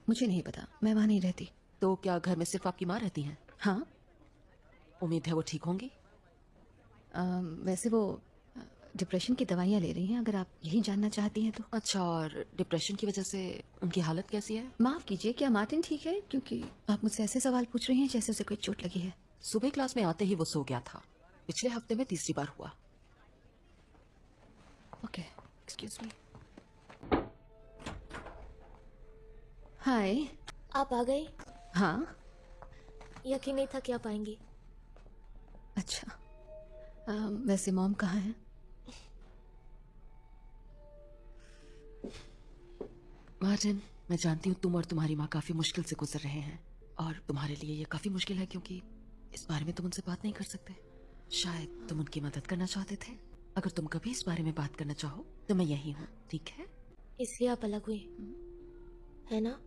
मुझे नहीं पता, मैं वहाँ नहीं रहती। तो क्या घर में सिर्फ आपकी माँ रहती हैं? हाँ। उम्मीद है वो ठीक होंगी। वैसे वो डिप्रेशन की दवाइयाँ ले रही हैं, अगर आप यही जानना चाहती हैं तो। अच्छा, और डिप्रेशन की वजह से उनकी हालत कैसी है? माफ़ कीजिए, क्या मार्टिन ठीक है? क्योंकि आप मुझसे ऐसे सवाल पूछ रही हैं जैसे उसे कोई चोट लगी है। सुबह क्लास में आते ही वो सो गया था। पिछले हफ्ते में तीसरी बार हुआ। Okay, excuse me. हाय। आप आ गए? हाँ। यकीन नहीं था कि आप आएंगी। अच्छा, वैसे मॉम कहाँ है? मार्टिन, मैं जानती हूँ तुम और तुम्हारी माँ काफी मुश्किल से गुजर रहे हैं, और तुम्हारे लिए ये काफी मुश्किल है क्योंकि इस बारे में तुम उनसे बात नहीं कर सकते। शायद तुम उनकी मदद करना चाहते थे। अगर तुम कभी इस बारे में बात करना चाहो तो मैं यहीं हूँ, ठीक है? इसलिए आप अलग हुए, है ना?